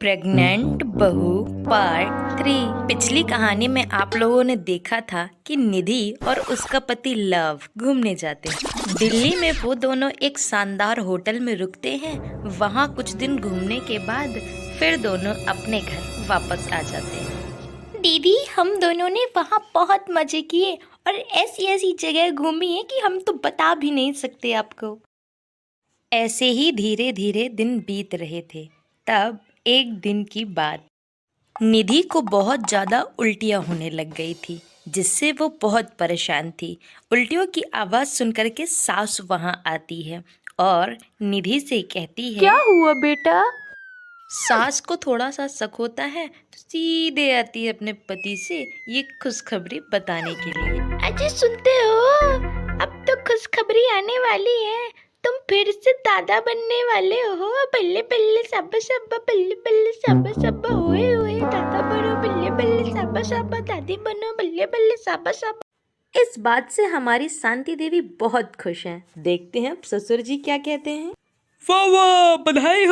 Pregnant बहू part 3। पिछली कहानी में आप लोगों ने देखा था कि निधि और उसका पति लव घूमने जाते हैं। दिल्ली में वो दोनों एक शानदार होटल में रुकते हैं। वहाँ कुछ दिन घूमने के बाद फिर दोनों अपने घर वापस आ जाते हैं। दीदी, हम दोनों ने वहाँ बहुत मजे किए और ऐसी ऐसी जगह घूमी है कि हम तो बता भी नहीं सकते आपको। ऐसे ही धीरे धीरे दिन बीत रहे थे। तब एक दिन की बात, निधि को बहुत ज़्यादा उल्टियाँ होने लग गई थी, जिससे वो बहुत परेशान थी। उल्टियों की आवाज़ सुनकर के सास वहाँ आती है और निधि से कहती है, क्या हुआ बेटा? सास को थोड़ा सा शक होता है तो सीधे आती है अपने पति से ये खुशखबरी बताने के लिए। अजय, सुनते हो, अब तो खुशखबरी आने वाली है। तुम फिर से दादा बनने वाले हो। बल्ले बल्ले साबा साबा, बल्ले बल्ले साबा साबा, होए होए दादा बनो, बल्ले बल्ले साबा साबा, दादी बनो, बल्ले बल्ले साबा साबा। इस बात से हमारी शांति देवी बहुत खुश हैं। देखते हैं अब ससुर जी क्या कहते हैं। वाह वाह, बधाई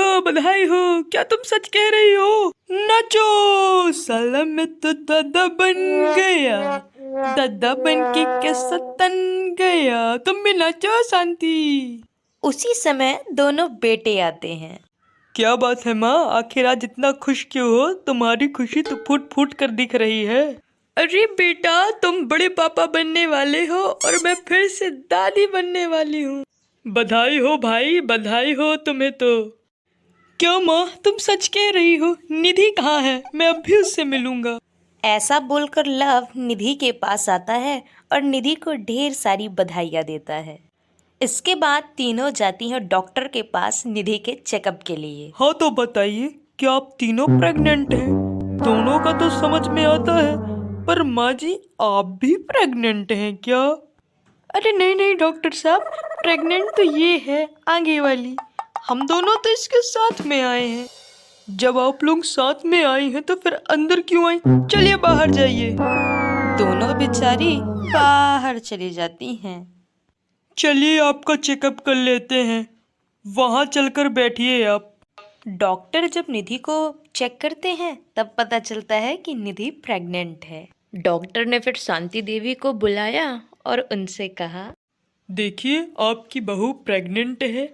हो, क्या तुम सच कह रही हो? नाचो, साला मैं तो दादा बन गया, दादा बन के कैसा तन गया। तुम भी नाचो शांति। उसी समय दोनों बेटे आते हैं। क्या बात है माँ, आखिर आज इतना खुश क्यों हो? तुम्हारी खुशी तो फूट फूट कर दिख रही है। अरे बेटा, तुम बड़े पापा बनने वाले हो और मैं फिर से दादी बनने वाली हूँ। बधाई हो भाई, बधाई हो तुम्हें तो। क्यों माँ, तुम सच कह रही हो? निधि कहाँ है? मैं अभी उससे मिलूंगा। ऐसा बोलकर लव निधि के पास आता है और निधि को ढेर सारी बधाइयाँ देता है। इसके बाद तीनों जाती हैं डॉक्टर के पास निधि के चेकअप के लिए। हाँ तो बताइए, क्या आप तीनों प्रेग्नेंट हैं? दोनों का तो समझ में आता है, पर माँ जी आप भी प्रेग्नेंट हैं क्या? अरे नहीं नहीं डॉक्टर साहब, प्रेग्नेंट तो ये है आगे वाली। हम दोनों तो इसके साथ में आए हैं। जब आप लोग साथ में आई हैं तो फिर अंदर क्यों आई? चलिए बाहर जाइए। दोनों बेचारी बाहर चली जाती हैं। चलिए आपका चेकअप कर लेते हैं। वहाँ चलकर बैठिए आप। डॉक्टर जब निधि को चेक करते हैं तब पता चलता है कि निधि प्रेग्नेंट है। डॉक्टर ने फिर शांति देवी को बुलाया और उनसे कहा, देखिए आपकी बहू प्रेग्नेंट है।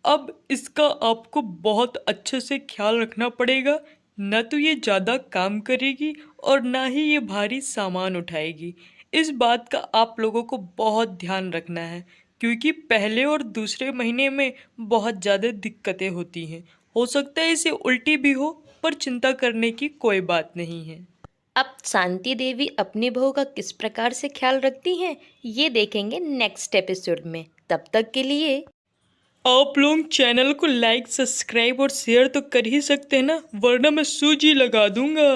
अब इसका आपको बहुत अच्छे से ख्याल रखना पड़ेगा। न तो ये ज़्यादा काम करेगी और ना ही ये भारी सामान उठाएगी। इस बात का आप लोगों को बहुत ध्यान रखना है, क्योंकि पहले और दूसरे महीने में बहुत ज़्यादा दिक्कतें होती हैं। हो सकता है इसे उल्टी भी हो, पर चिंता करने की कोई बात नहीं है। अब शांति देवी अपनी बहू का किस प्रकार से ख्याल रखती हैं ये देखेंगे नेक्स्ट एपिसोड में। तब तक के लिए आप लोग चैनल को लाइक, सब्सक्राइब और शेयर तो कर ही सकते हैं ना, वरना मैं सूजी लगा दूंगा।